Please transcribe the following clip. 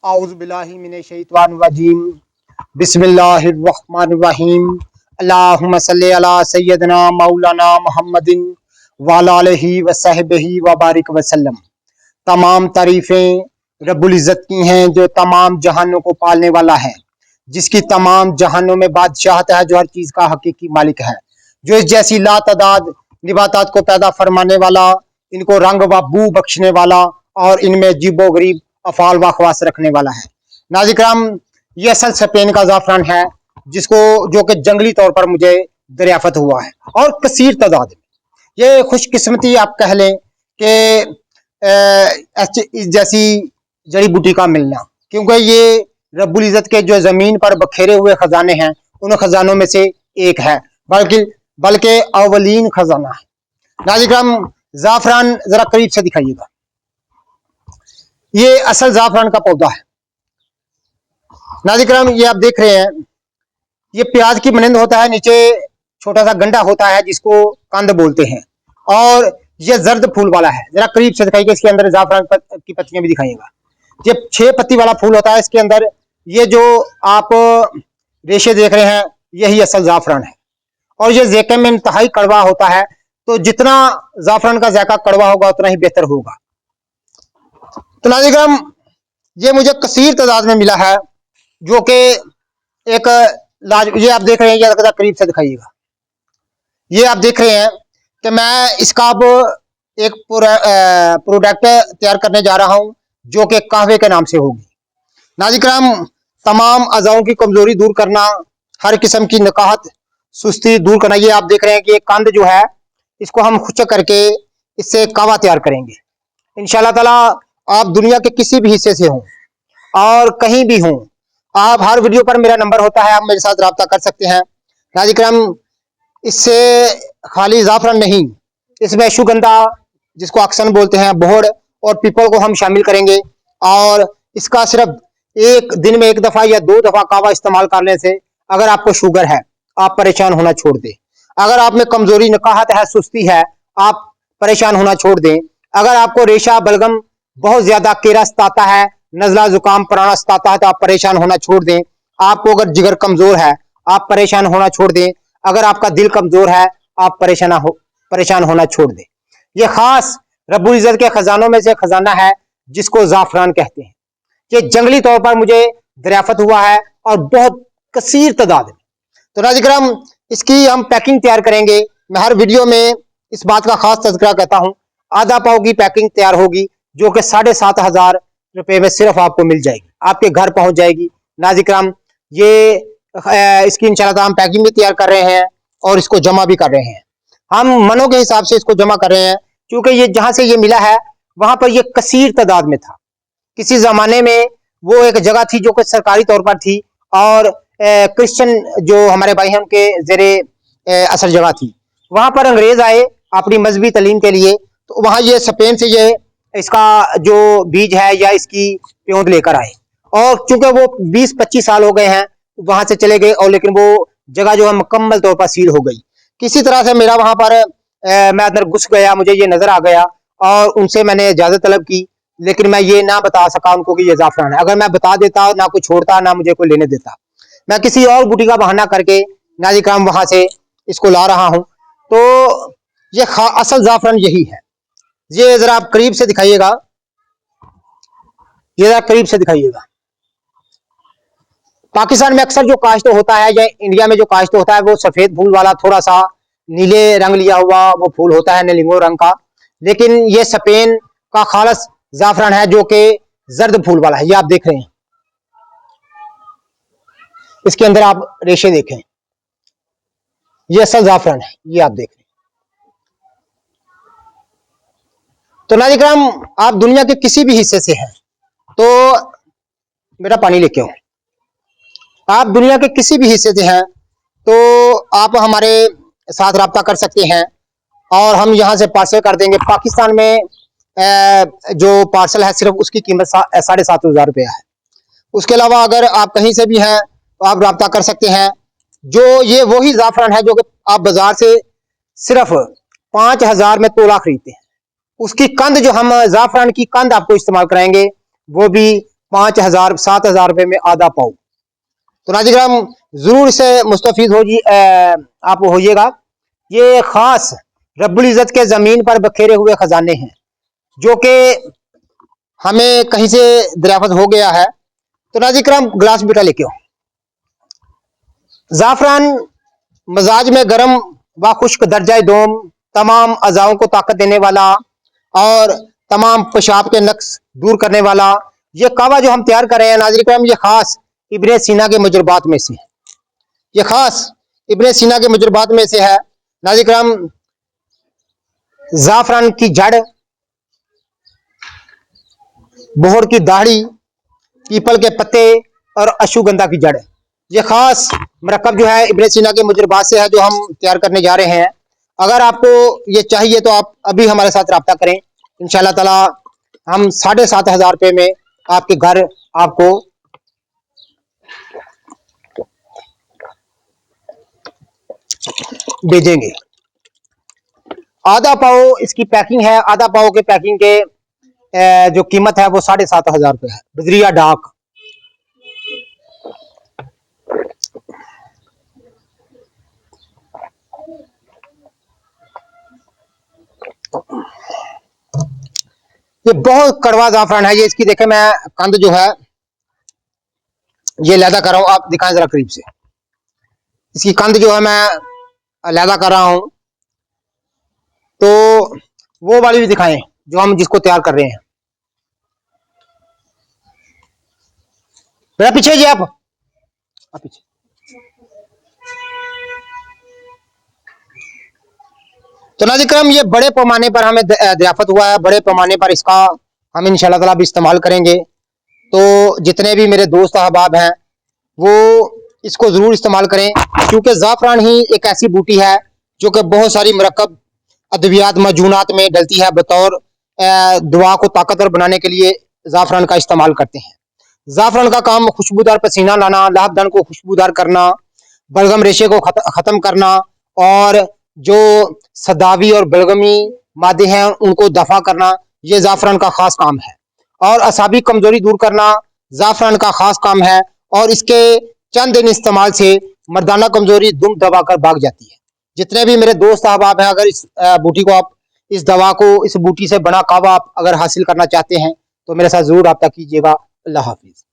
औज़ु बिल्लाहि मिनश्शैतानिर्रजीम बिस्मिल्लाहिर्रहमानिर्रहीम अल्लाहुम्मा सल्लि अला सय्यदिना मौलाना मुहम्मदिन व अला आलिहि व सहबिही व बारिक वसल्लम। तमाम तारीफ़ें रब्बुल इज़्ज़त की हैं जो तमाम जहानों को पालने वाला है, जिसकी तमाम जहानों में बादशाहत है, जो हर चीज़ का हकीकी मालिक है, जो इस जैसी लातादाद निबातात को पैदा फरमाने वाला, इनको रंग व बू बख्शने वाला और इनमें जीबो गरीब अफाल व खवास रखने वाला है। नाज़िक्राम, ये असल स्पेन का ज़ाफ़रान है, जिसको जो कि जंगली तौर पर मुझे दरियाफ़त हुआ है और कसीर तादाद में। ये खुशकिस्मती आप कह लें कि इस जैसी जड़ी बूटी का मिलना, क्योंकि ये रब्बुल इज़्ज़त के जो ज़मीन पर बखेरे हुए ख़जाने हैं, उन ख़जानों में से एक है, बल्कि अवलीन ख़जाना है। नाज़िक्राम, ज़ाफ़रान ज़रा करीब से दिखाइएगा। ये असल ज़ाफ़रान का पौधा है। नाज़िक्राम, ये आप देख रहे हैं, ये प्याज की मानंद होता है, नीचे छोटा सा गंडा होता है जिसको कंद बोलते हैं, और ये जर्द फूल वाला है। जरा करीब से दिखाइए, इसके अंदर ज़ाफ़रान की पत्तियां भी दिखाइएगा। ये 6 पत्ती वाला फूल होता है। इसके अंदर ये जो आप रेशे देख रहे हैं, यही असल ज़ाफ़रान है, और ये ज़ायके में इंतहाई कड़वा होता है। तो जितना ज़ाफ़रान का जायका कड़वा होगा उतना ही बेहतर होगा। तो नाज़िक्राम, ये मुझे कसीर तादाद में मिला है, जो कि एक ये आप देख रहे हैं, ये करीब से दिखाइएगा। ये आप देख रहे हैं कि मैं इसका अब एक प्रोडक्ट तैयार करने जा रहा हूं, जो कि कहवे के नाम से होगी। नाज़िक्राम, तमाम अज़ाओं की कमजोरी दूर करना, हर किस्म की नकाहत सुस्ती दूर करना। ये आप देख रहे हैं कि ये कंद जो है, इसको हम खुशक करके इससे कहवा तैयार करेंगे इंशाअल्लाह ताला। आप दुनिया के किसी भी हिस्से से हों और कहीं भी हों, आप हर वीडियो पर मेरा नंबर होता है, आप मेरे साथ रब्ता कर सकते हैं। नाज़िक्राम, इससे खाली ज़ाफ़रान नहीं, इसमें अश्वगंधा, जिसको अक्सन बोलते हैं, बोहड़ और पीपल को हम शामिल करेंगे। और इसका सिर्फ एक दिन में 1 दफ़ा या 2 दफ़ा कहवा इस्तेमाल करने से, अगर आपको शुगर है, आप परेशान होना छोड़ दें। अगर आप में कमजोरी, नकाहत है, सुस्ती है, आप परेशान होना छोड़ दें। अगर आपको रेशा, बलगम, बहुत ज्यादा केरा सताता है, नजला, जुकाम, पराना सताता है, तो आप परेशान होना छोड़ दें। आपको अगर जिगर कमजोर है, आप परेशान होना छोड़ दें। अगर आपका दिल कमजोर है, आप परेशान होना छोड़ दें। यह खास रब्बुल इज़्ज़त के खजानों में से खजाना है, जिसको ज़ाफ़रान कहते हैं। ये जंगली तौर पर मुझे दरियाफत हुआ है और बहुत कसीर तादाद में। तो नाज़िक्राम, इसकी हम पैकिंग तैयार करेंगे। मैं हर वीडियो में इस बात का खास तज़किरा कहता हूँ। आधा पाव की पैकिंग तैयार होगी, जो कि 7,500 रुपये में सिर्फ आपको मिल जाएगी, आपके घर पहुंच जाएगी। नाज़िक्राम, ये इसकी इंशाअल्लाह हम पैकिंग भी तैयार कर रहे हैं और इसको जमा भी कर रहे हैं। हम मनों के हिसाब से इसको जमा कर रहे हैं, क्योंकि ये जहां से ये मिला है, वहां पर ये कसीर तादाद में था। किसी जमाने में वो एक जगह थी जो कि सरकारी तौर पर थी, और क्रिश्चियन जो हमारे भाई हैं, उनके जेरे असर जगह थी। वहां पर अंग्रेज आए अपनी मजहबी तालीम के लिए, तो वहां ये स्पेन से ये इसका जो बीज है या इसकी प्योंद लेकर आए, और चूंकि वो 20-25 साल हो गए हैं वहां से चले गए, और लेकिन वो जगह जो है मुकम्मल तौर पर सील हो गई। किसी तरह से मेरा वहां पर मैं अंदर घुस गया, मुझे ये नजर आ गया, और उनसे मैंने इजाजत तलब की, लेकिन मैं ये ना बता सका उनको कि ये ज़ाफ़रान है। अगर मैं बता देता, ना कोई छोड़ता, ना मुझे कोई लेने देता। मैं किसी और बूटी का बहाना करके नाज़िक्राम वहां से इसको ला रहा हूं। तो ये असल ज़ाफ़रान यही है। ये जरा आप करीब से दिखाइएगा, ये जरा करीब से दिखाइएगा। पाकिस्तान में अक्सर जो काश्त होता है, या इंडिया में जो काश्त होता है, वो सफेद फूल वाला, थोड़ा सा नीले रंग लिया हुआ वो फूल होता है, नीलिंगो रंग का। लेकिन ये स्पेन का खालस ज़ाफ़रान है, जो कि जर्द फूल वाला है। ये आप देख रहे हैं, इसके अंदर आप रेशे देखें, ये असल ज़ाफ़रान है, ये आप देख रहे हैं। तो नाज़िक्राम, आप दुनिया के किसी भी हिस्से से हैं, तो मेरा पानी लेके आओ। आप दुनिया के किसी भी हिस्से से हैं, तो आप हमारे साथ रब्ता कर सकते हैं, और हम यहाँ से पार्सल कर देंगे। पाकिस्तान में जो पार्सल है, सिर्फ उसकी कीमत 7,500 रुपया है। उसके अलावा अगर आप कहीं से भी हैं, तो आप रब्ता कर सकते हैं। जो ये वही ज़ाफ़रान है जो कि आप बाजार से सिर्फ 5,000 में तोला खरीदते हैं। उसकी कंद, जो हम ज़ाफ़रान की कंद आपको इस्तेमाल कराएंगे, वो भी 5,000 7,000 रुपए में आधा पाव। तो नाज़रीन जरूर से मुस्तफीद आप होइएगा। ये खास रब्बुल इज़्ज़त के जमीन पर बखेरे हुए खजाने हैं जो कि हमें कहीं से दरियाफ्त हो गया है। तो नाज़रीन गिलास बेटा लेके आओ। ज़ाफ़रान मजाज में गर्म व खुश्क दर्जा दोम, तमाम अज़ाओं को ताकत देने वाला और तमाम पेशाब के नक्स दूर करने वाला ये कहवा जो हम तैयार कर रहे हैं नाज़रीन, ये खास इब्ने सीना के मुजरबात में से, ये खास इब्ने सीना के मुजरबात में से है नाज़रीन। ज़ाफ़रान की जड़, बोहर की दाढ़ी, पीपल के पत्ते और अशुगंधा की जड़, ये खास मरकब जो है इब्ने सीना के मुजरबात से है जो हम तैयार करने जा रहे हैं। अगर आपको ये चाहिए तो आप अभी हमारे साथ रब्ता करें। इंशाअल्लाह ताला हम 7,500 रुपये में आपके घर आपको भेजेंगे। आधा पाव इसकी पैकिंग है। आधा पाव के पैकिंग के जो कीमत है वो 7,500 रुपये है। बजरिया डाक ये बहुत कड़वा ज़ाफ़रान है। ये इसकी देखें, मैं कंद जो है ये लैदा कर रहा हूँ। आप दिखाएं जरा करीब से। इसकी कंद जो है मैं लैदा कर रहा हूं। तो वो वाली भी दिखाएं जो हम जिसको तैयार कर रहे हैं। मेरा पीछे जी, आप पीछे। तो नाज़रीन ये बड़े पैमाने पर हमें दरियाफ्त हुआ है। बड़े पैमाने पर इसका हम इंशाअल्लाह ताला भी इस्तेमाल करेंगे। तो जितने भी मेरे दोस्त अहबाब हैं वो इसको ज़रूर इस्तेमाल करें, क्योंकि ज़ाफ़रान ही एक ऐसी बूटी है जो कि बहुत सारी मरकब अद्वियात मजूनात में डलती है। बतौर दुआ को ताकतवर बनाने के लिए ज़ाफ़रान का इस्तेमाल करते हैं। ज़ाफ़रान का काम खुशबूदार पसीना लाना, लाहबदन को खुशबूदार करना, बलगम रेशे को ख़त्म करना और जो सदावी और बलगमी मादे हैं उनको दफा करना, ये ज़ाफ़रान का खास काम है। और असाबी कमजोरी दूर करना ज़ाफ़रान का खास काम है। और इसके चंद दिन इस्तेमाल से मर्दाना कमजोरी दुम दबा कर भाग जाती है। जितने भी मेरे दोस्त अहबाब हैं, अगर इस बूटी को आप इस दवा को इस बूटी से बना कावा आप अगर हासिल करना चाहते हैं तो मेरे साथ जरूर रब्ता कीजिएगा। अल्लाह हाफिज।